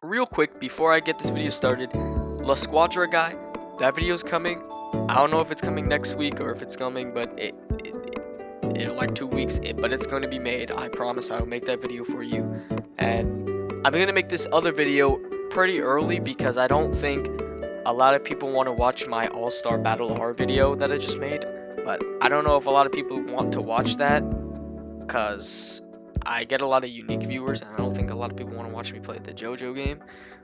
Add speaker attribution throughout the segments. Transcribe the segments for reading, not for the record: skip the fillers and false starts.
Speaker 1: real quick, before I get this video started, La Squadra guy, that video's coming. I don't know if it's coming next week or if it's coming, but in like 2 weeks, but it's going to be made. I promise I will make that video for you. And I'm going to make this other video pretty early because I don't think a lot of people want to watch my All-Star Battle R video that I just made. But I don't know if a lot of people want to watch that because I get a lot of unique viewers, and I don't think a lot of people want to watch me play the Jojo game.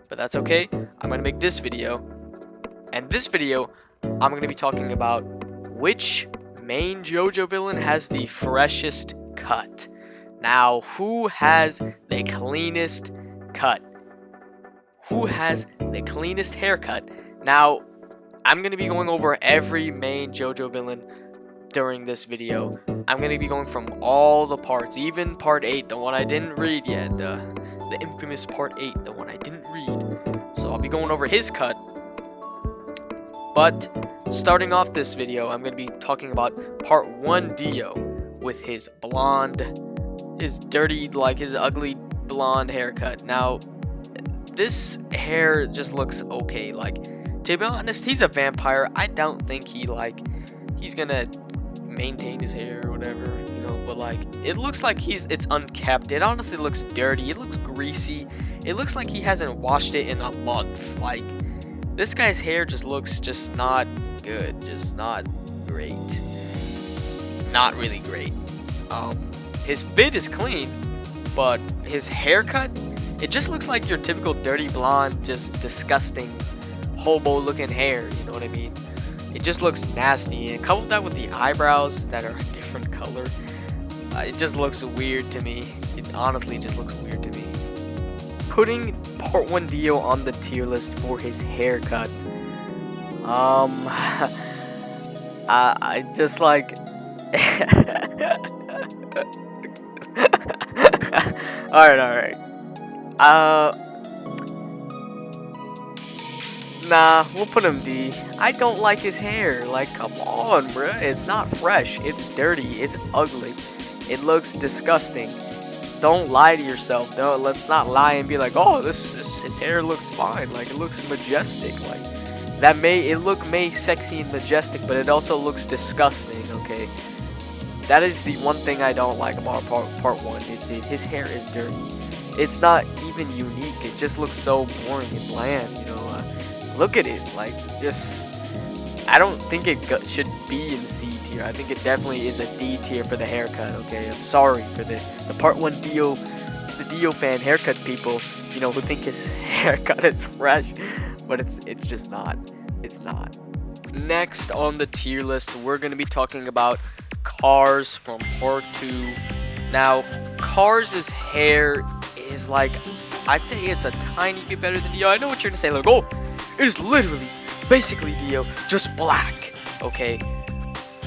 Speaker 1: But that's okay. I'm going to make this video. And this video, I'm going to be talking about which main Jojo villain has the freshest cut. Now, who has the cleanest cut? Who has the cleanest haircut? Now, I'm going to be going over every main Jojo villain during this video. I'm going to be going from all the parts, even part 8, the one I didn't read yet, the infamous part 8, the one I didn't read. So I'll be going over his cut. But starting off this video, I'm going to be talking about part 1 Dio with his blonde, his dirty, like his ugly blonde haircut. Now, this hair just looks okay. Like, to be honest, he's a vampire. I don't think he's gonna maintain his hair or whatever, you know, but like, it looks like it's unkept. It honestly looks dirty. It looks greasy. It looks like he hasn't washed it in a month. Like, this guy's hair just looks just not good, just not great. Not really great. His fit is clean, but his haircut, it just looks like your typical dirty blonde, just disgusting, hobo-looking hair. You know what I mean? It just looks nasty, and couple that with the eyebrows that are a different color, it just looks weird to me. It honestly just looks weird to me. Putting part 1 Dio on the tier list for his haircut. I just like. Alright. Nah, we'll put him D. I don't like his hair. Like, come on, bruh. It's not fresh. It's dirty. It's ugly. It looks disgusting. Don't lie to yourself. No, let's not lie and be like, oh, his hair looks fine. Like, it looks majestic. Like, it look sexy and majestic, but it also looks disgusting. Okay, that is the one thing I don't like about part 1. His hair is dirty. It's not even unique. It just looks so boring and bland. You know. Look at it, like, I don't think it should be in C tier. I think it definitely is a D tier for the haircut, okay? I'm sorry for the part 1 Dio, the Dio fan haircut people, you know, who think his haircut is fresh, but it's just not. It's not. Next on the tier list, we're going to be talking about Cars from part 2. Now, Cars' hair is like, I'd say it's a tiny bit better than Dio. I know what you're going to say, like, oh, it is literally, basically Dio, just black, okay?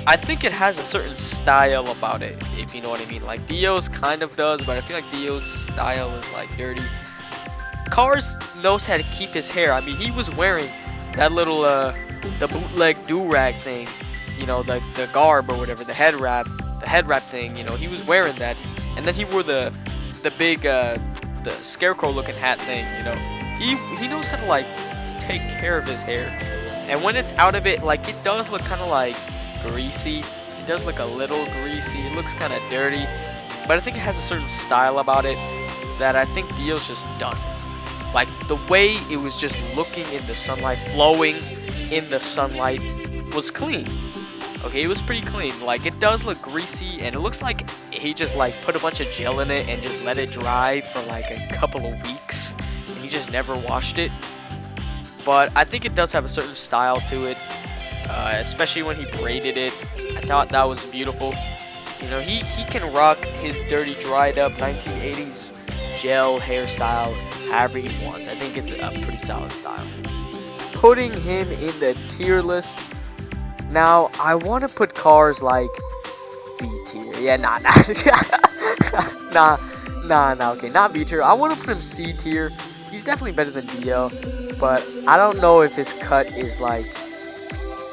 Speaker 1: I think it has a certain style about it, if you know what I mean. Like, Dio's kind of does, but I feel like Dio's style is, like, dirty. Cars knows how to keep his hair. I mean, he was wearing that little, the bootleg do-rag thing, you know, the garb or whatever, the head wrap thing, you know, he was wearing that. And then he wore the big, the scarecrow-looking hat thing, you know. He knows how to, like, take care of his hair, and when it's out of it, like, it does look kind of like greasy. It does look a little greasy. It looks kind of dirty, but I think it has a certain style about it that I think Dio's just doesn't. Like, the way it was just looking in the sunlight, flowing in the sunlight, was clean. Okay, it was pretty clean. Like, it does look greasy, and it looks like he just, like, put a bunch of gel in it and just let it dry for like a couple of weeks, and he just never washed it. But I think it does have a certain style to it, especially when he braided it. I thought that was beautiful. You know, he can rock his dirty, dried up 1980s gel hairstyle however he wants. I think it's a pretty solid style. Putting him in the tier list. Now, I want to put Cars like B tier. Yeah, nah. Nah, okay, not B tier. I want to put him C tier. He's definitely better than Dio, but I don't know if his cut is like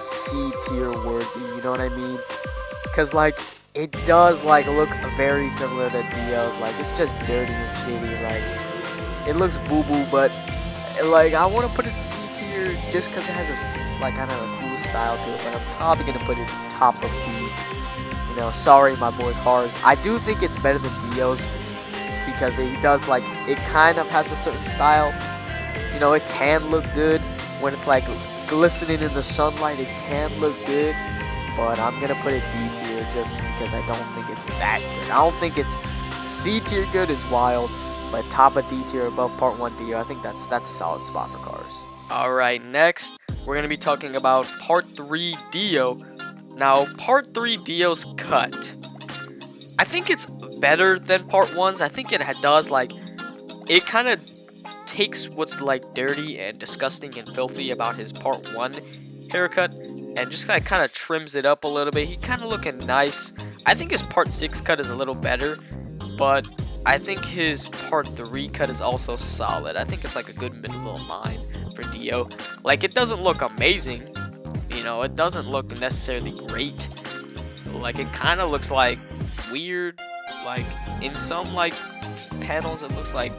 Speaker 1: C tier worthy, you know what I mean? Cause like, it does like look very similar to Dio's, like it's just dirty and shitty, like It looks boo-boo, but like I want to put it C tier just because it has a like kind of a cool style to it. But I'm probably gonna put it top of D. You know, sorry my boy Cars. I do think it's better than Dio's because it does like it kind of has a certain style. You know, it can look good when it's like glistening in the sunlight. It can look good, but I'm gonna put it D tier just because I don't think it's that good. I don't think it's C tier good is wild, but top of D tier above Part 1 Dio, I think that's a solid spot for Cars. Alright, next we're gonna be talking about Part 3 Dio. Now, Part 3 Dio's cut, I think it's better than Part 1's. I think it does like it kind of takes what's like dirty and disgusting and filthy about his Part 1 haircut and just like kind of trims it up a little bit. He kind of looking nice. I think his Part 6 cut is a little better, but I think his Part 3 cut is also solid. I think it's like a good middle of the line for Dio. Like, it doesn't look amazing, you know, it doesn't look necessarily great. Like, it kind of looks like weird. Like, in some like panels it looks like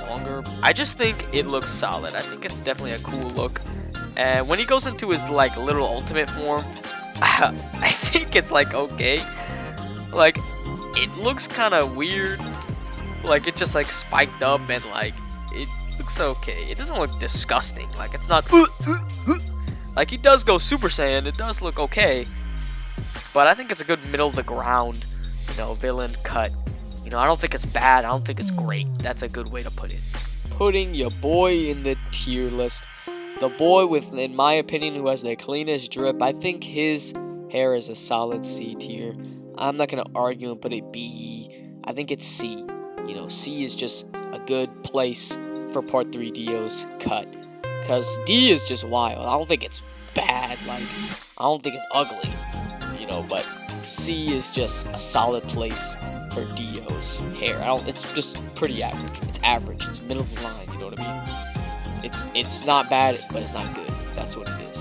Speaker 1: longer. I just think it looks solid. I think it's definitely a cool look. And when he goes into his like little ultimate form, I think it's like okay. Like, it looks kind of weird. Like, it just like spiked up and like it looks okay. It doesn't look disgusting. Like, it's not like he does go Super Saiyan. It does look okay, but I think it's a good middle of the ground, you know, villain cut. You know, I don't think it's bad. I don't think it's great. That's a good way to put it. Putting your boy in the tier list. The boy with, in my opinion, who has the cleanest drip. I think his hair is a solid C tier. I'm not going to argue and put it B. I think it's C. You know, C is just a good place for Part 3 Dio's cut. Because D is just wild. I don't think it's bad. Like, I don't think it's ugly. You know, but C is just a solid place for Dio's hair. It's just pretty average. It's average. It's middle of the line, you know what I mean? It's not bad, but it's not good. That's what it is.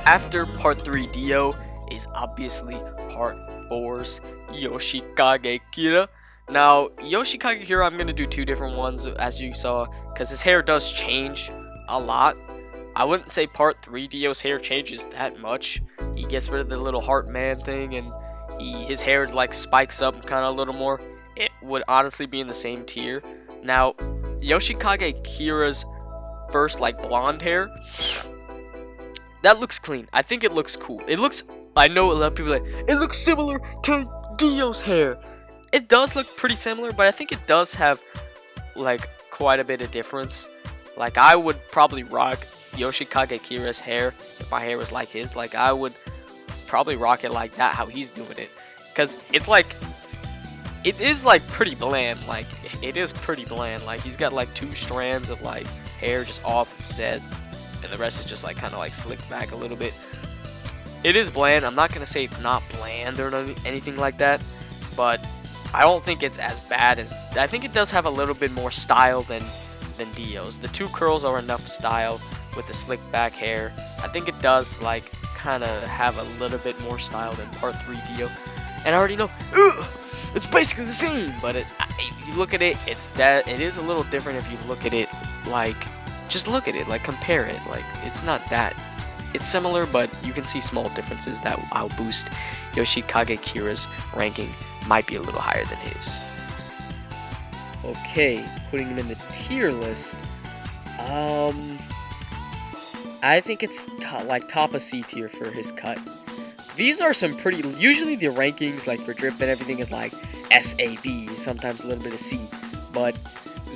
Speaker 1: After Part 3 Dio is obviously Part 4's Yoshikage Kira. Now, Yoshikage Kira, I'm going to do two different ones, as you saw, because his hair does change a lot. I wouldn't say Part 3 Dio's hair changes that much. He gets rid of the little heart man thing, and his hair like spikes up kind of a little more. It would honestly be in the same tier. Now, Yoshikage Kira's first like blonde hair, that looks clean. I think it looks cool. It looks, I know a lot of people are like, it looks similar to Dio's hair. It does look pretty similar, but I think it does have like quite a bit of difference. Like, I would probably rock Yoshikage Kira's hair if my hair was like his. Like, I would probably rock it like that, how he's doing it, because it's like, it is like pretty bland. Like, it is pretty bland. Like, he's got like 2 strands of like hair just off his head, and the rest is just like kind of like slicked back a little bit. It is bland. I'm not gonna say it's not bland or anything like that, but I don't think it's as bad as, I think it does have a little bit more style than Dio's. The 2 curls are enough style with the slick back hair. I think it does like kind of have a little bit more style than Part 3 Dio. And I already know, it's basically the same, but if you look at it, it is a little different if you look at it like, just look at it, like compare it. Like, it's not that, it's similar, but you can see small differences that I'll boost Yoshikage Kira's ranking might be a little higher than his. Okay, putting him in the tier list. I think it's like top of C tier for his cut. These are some pretty, usually the rankings like for drip and everything is like SAB, sometimes a little bit of C, but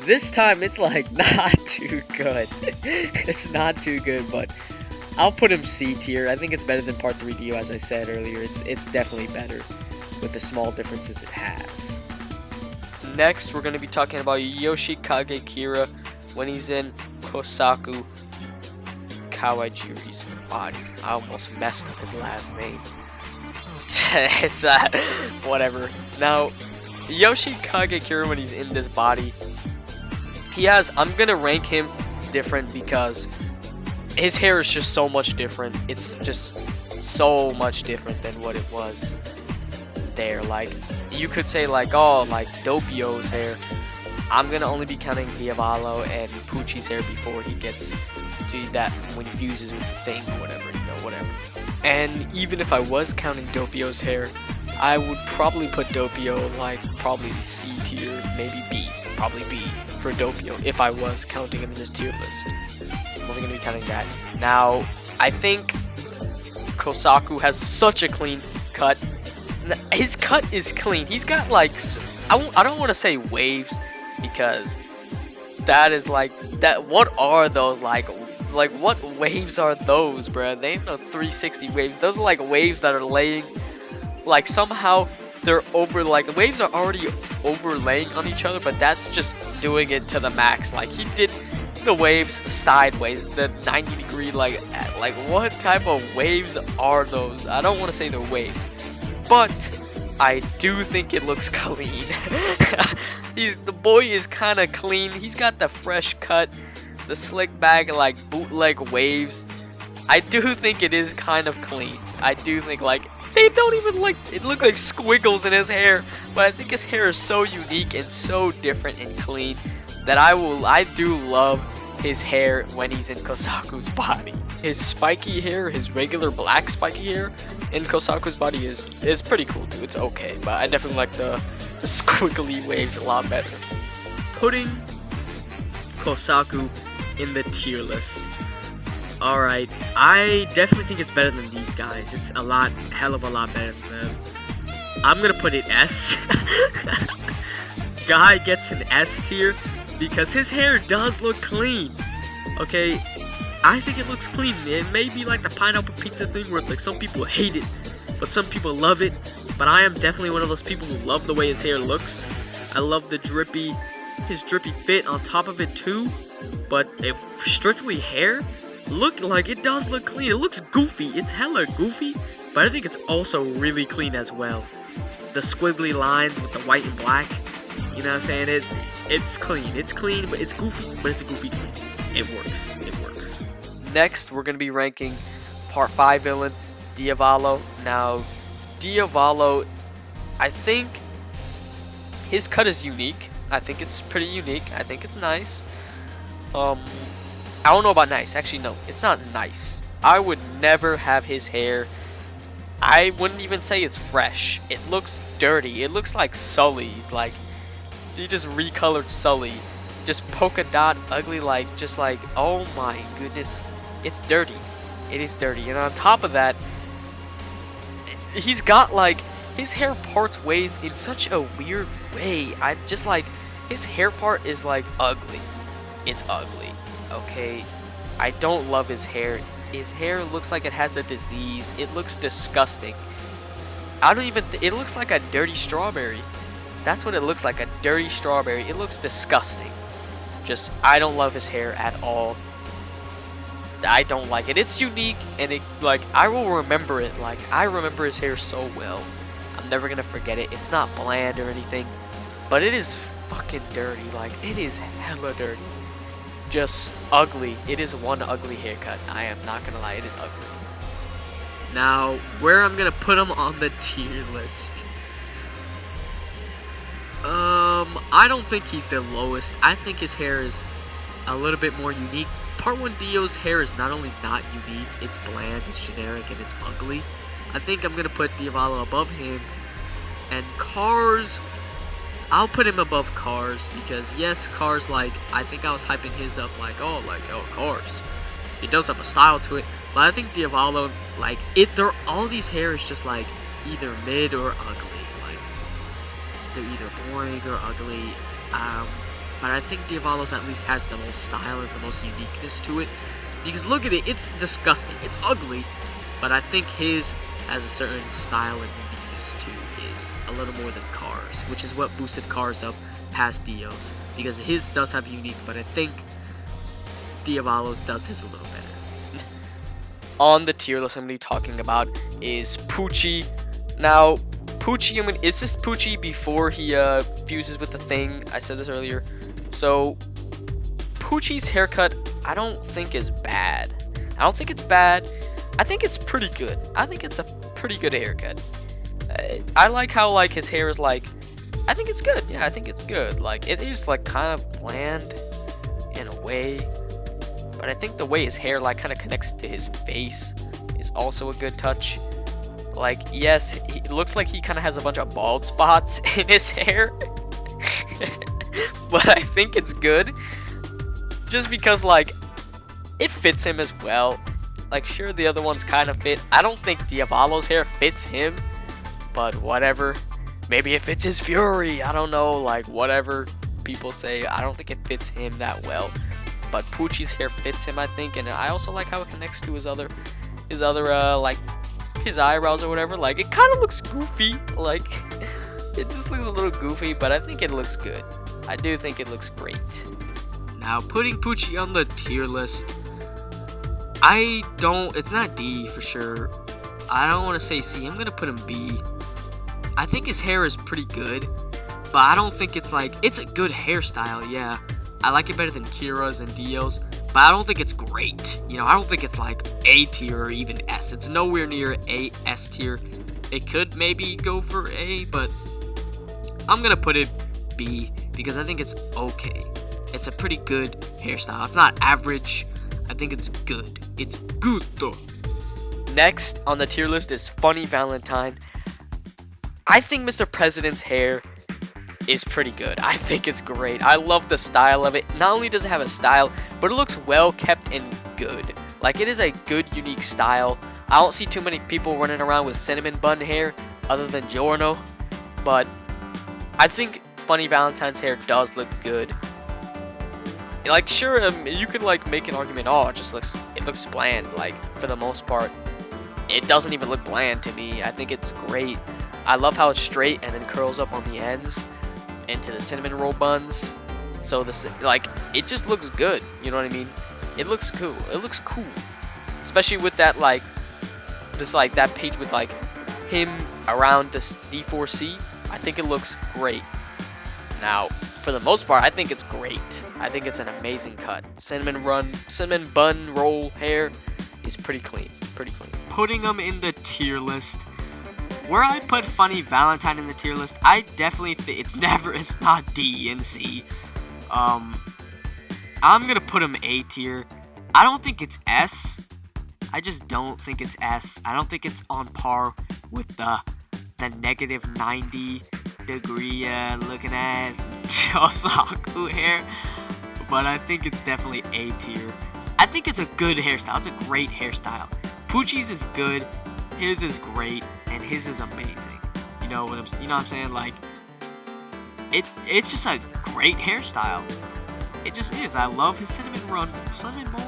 Speaker 1: this time it's like not too good. It's not too good, but I'll put him C tier. I think it's better than Part 3 Dio, as I said earlier. It's definitely better with the small differences it has. Next, we're going to be talking about Yoshikage Kira when he's in Kosaku Kawajiri's body. I almost messed up his last name. It's whatever. Now, Yoshikage Kira when he's in this body, I'm gonna rank him different because his hair is just so much different. It's just so much different than what it was there. Like, you could say like, oh, like Doppio's hair. I'm gonna only be counting Diavolo and Pucci's hair before he gets to that, when he fuses with the thing or whatever, whatever. And even if I was counting Doppio's hair, I would probably put Doppio like probably C tier, maybe B, probably B for Doppio if I was counting him in this tier list. I'm only gonna be counting that. Now, I think Kosaku has such a clean cut. His cut is clean. He's got like, I don't want to say waves, because that is like, that, what are those like what waves are those, bruh? They ain't no 360 waves. Those are like waves that are laying, like somehow they're over, like the waves are already overlaying on each other, but that's just doing it to the max. Like he did the waves sideways, the 90-degree, like what type of waves are those? I don't want to say they're waves, but I do think it looks clean. The boy is kind of clean. He's got the fresh cut, the slick back, like bootleg waves. I do think it is kind of clean. I do think, like, they don't even like it, look like squiggles in his hair, but I think his hair is so unique and so different and clean that I do love his hair when he's in Kosaku's body. His spiky hair, his regular black spiky hair in Kosaku's body is pretty cool too. It's okay, but I definitely like the squiggly waves a lot better. Putting Kosaku in the tier list. Alright, I definitely think it's better than these guys. It's hell of a lot better than them. I'm gonna put it S. Guy gets an S tier because his hair does look clean. Okay, I think it looks clean. It may be like the pineapple pizza thing where it's like some people hate it, but some people love it. But I am definitely one of those people who love the way his hair looks. I love his drippy fit on top of it too. But if strictly hair, look like it does look clean. It looks goofy. It's hella goofy, but I think it's also really clean as well. The squiggly lines with the white and black, you know what I'm saying? It's clean. It's clean, but it's goofy, but it's a goofy clean. It works. It works. Next, we're going to be ranking Part 5 villain, Diavolo. Now, Diavolo, I think his cut is unique. I think it's pretty unique. I think it's nice. I don't know about nice. Actually, no, it's not nice. I would never have his hair. I wouldn't even say it's fresh. It looks dirty. It looks like Sully's. Like, he just recolored Sully. Just polka dot, ugly, like, just like, oh my goodness. It's dirty. It is dirty. And on top of that, he's got, like, his hair parts ways in such a weird way. I just, like, his hair part is, like, ugly. It's ugly. Okay, I don't love his hair. His hair looks like it has a disease. It looks disgusting. It looks like a dirty strawberry. That's what it looks like, a dirty strawberry. It looks disgusting. Just, I don't love his hair at all. I don't like it. It's unique, and it, like, I will remember it. Like, I remember his hair so well. I'm never gonna forget it. It's not bland or anything, but it is fucking dirty. Like, it is hella dirty. Just ugly. It is one ugly haircut. I am not gonna lie, it is ugly. Now, where I'm gonna put him on the tier list. I don't think he's the lowest. I think his hair is a little bit more unique. Part 1 Dio's hair is not only not unique, it's bland, it's generic, and it's ugly. I think I'm gonna put Diavolo above him. And Cars, I'll put him above Cars because, yes, Cars, like, I think I was hyping his up like, oh, Cars. He does have a style to it. But I think Diavolo, like, all these hair is just, like, either mid or ugly. Like, they're either boring or ugly. But I think Diavolo's at least has the most style and the most uniqueness to it. Because look at it, it's disgusting. It's ugly. But I think his has a certain style and uniqueness too. Is a little more than Cars, which is what boosted Cars up past Dio's, because his does have unique, but I think Diavolo's does his a little better. On the tier list I'm going to be talking about is Pucci. Now, Pucci, it's just Pucci before he fuses with the thing. I said this earlier. So, Pucci's haircut, I don't think is bad. I don't think it's bad. I think it's pretty good. I think it's a pretty good haircut. I like how, like, his hair is, like, I think it's good. Yeah, I think it's good. Like, it is like kind of bland in a way, but I think the way his hair like kind of connects to his face is also a good touch. Like, yes, it looks like he kind of has a bunch of bald spots in his hair, but I think it's good just because like it fits him as well. Like, sure, the other ones kind of fit. I don't think Diavolo's hair fits him, but whatever. Maybe it fits his fury. I don't know. Like, whatever people say. I don't think it fits him that well. But Pucci's hair fits him, I think. And I also like how it connects to his other, like, his eyebrows or whatever. Like, it kind of looks goofy. Like, it just looks a little goofy, but I think it looks good. I do think it looks great. Now, putting Pucci on the tier list, it's not D for sure. I don't want to say C. I'm going to put him B. I think his hair is pretty good, but I don't think it's like, it's a good hairstyle, yeah. I like it better than Kira's and Dio's, but I don't think it's great. You know, I don't think it's like A tier or even S. It's nowhere near A, S tier. It could maybe go for A, but I'm going to put it B because I think it's okay. It's a pretty good hairstyle. It's not average. I think it's good. It's good though. Next on the tier list is Funny Valentine. I think Mr. President's hair is pretty good. I think it's great. I love the style of it. Not only does it have a style, but it looks well kept and good. Like, it is a good, unique style. I don't see too many people running around with cinnamon bun hair other than Giorno, but I think Funny Valentine's hair does look good. Like, sure, you could like make an argument, oh, it looks bland. Like, for the most part, it doesn't even look bland to me. I think it's great. I love how it's straight and then curls up on the ends into the cinnamon roll buns. So it just looks good. You know what I mean? It looks cool. It looks cool, especially with that that page with like him around this D4C. I think it looks great. Now, for the most part, I think it's great. I think it's an amazing cut. Cinnamon bun roll hair is pretty clean. Pretty clean. Putting them in the tier list. Where I put Funny Valentine in the tier list, I definitely think it's not D and C. I'm gonna put him A tier. I don't think it's S. I just don't think it's S. I don't think it's on par with the negative 90 degree looking ass kosaku hair, but I think it's definitely A tier. I think it's a good hairstyle. It's a great hairstyle. Pucci's is good. His is great, and his is amazing. You know what I'm saying? Like, it's just a great hairstyle. It just is. I love his cinnamon bun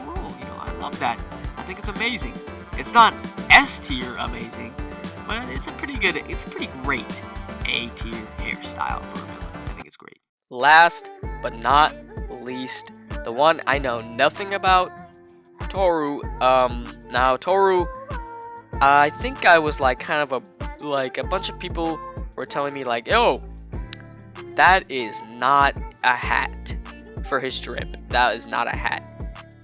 Speaker 1: roll. You know, I love that. I think it's amazing. It's not S tier amazing, but it's a pretty great A tier hairstyle for a villain. I think it's great. Last but not least, the one I know nothing about, Toru. Now Toru, I think I was like kind of a bunch of people were telling me like, yo, that is not a hat for his drip. That is not a hat.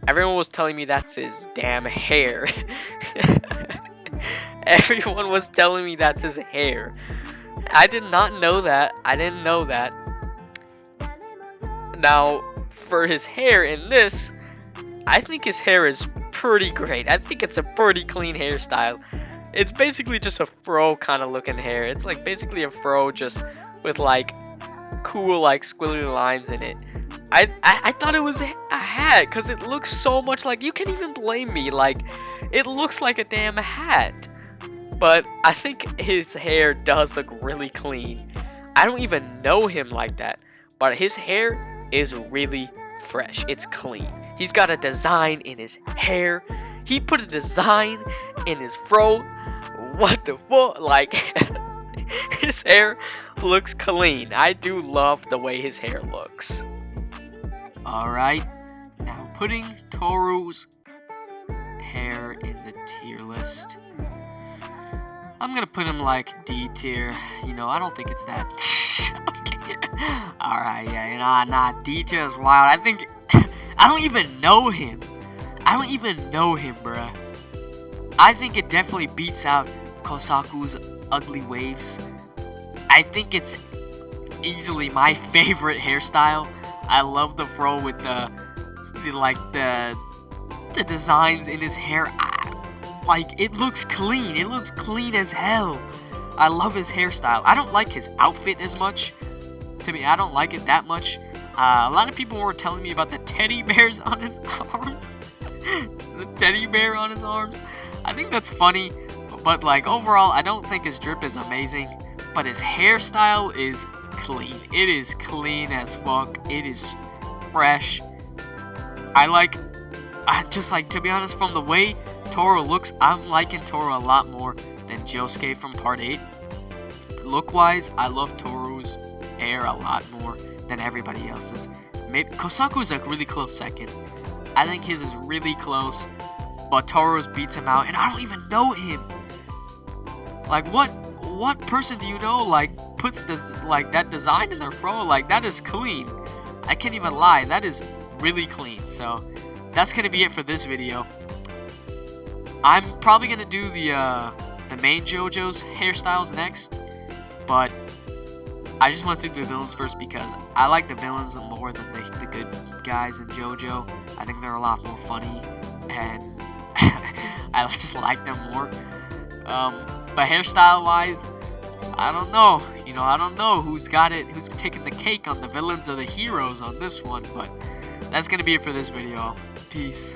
Speaker 1: Everyone was telling me that's his damn hair. Everyone was telling me that's his hair. I did not know that. I didn't know that. Now, for his hair in this, I think his hair is pretty great. I think it's a pretty clean hairstyle. It's basically just a fro kind of looking hair. It's like basically a fro just with like cool like squiggly lines in it. I thought it was a hat because it looks so much like, you can't even blame me. Like, it looks like a damn hat. But I think his hair does look really clean. I don't even know him like that, but his hair is really fresh. It's clean. He's got a design in his hair. He put a design in his fro. What the fuck? Like, his hair looks clean. I do love the way his hair looks. Alright, now putting Toru's hair in the tier list. I'm gonna put him like D tier. You know, I don't think it's that. Okay. Alright, yeah, nah, D tier is wild. I think, I don't even know him. Bruh. I think it definitely beats out Kosaku's ugly waves. I think it's easily my favorite hairstyle. I love the fro with the designs in his hair. Like, it looks clean. It looks clean as hell. I love his hairstyle. I don't like his outfit as much. To me, I don't like it that much. A lot of people were telling me about the teddy bears on his arms. The teddy bear on his arms. I think that's funny. But, like, overall, I don't think his drip is amazing. But his hairstyle is clean. It is clean as fuck. It is fresh. To be honest, from the way Toru looks, I'm liking Toru a lot more than Josuke from part 8. Look-wise, I love Toru's hair a lot more than everybody else's. Maybe Kosaku's a really close second. I think his is really close, but Toru's beats him out, and I don't even know him. Like, what person do you know, like, puts this, like, that design in their fro? Like, that is clean. I can't even lie, that is really clean. So that's gonna be it for this video. I'm probably gonna do the main JoJo's hairstyles next, but I just want to do the villains first because I like the villains more than the good guys in JoJo. I think they're a lot more funny, and I just like them more. But hairstyle wise, I don't know. You know, I don't know who's taking the cake on the villains or the heroes on this one, but that's gonna be it for this video. Peace.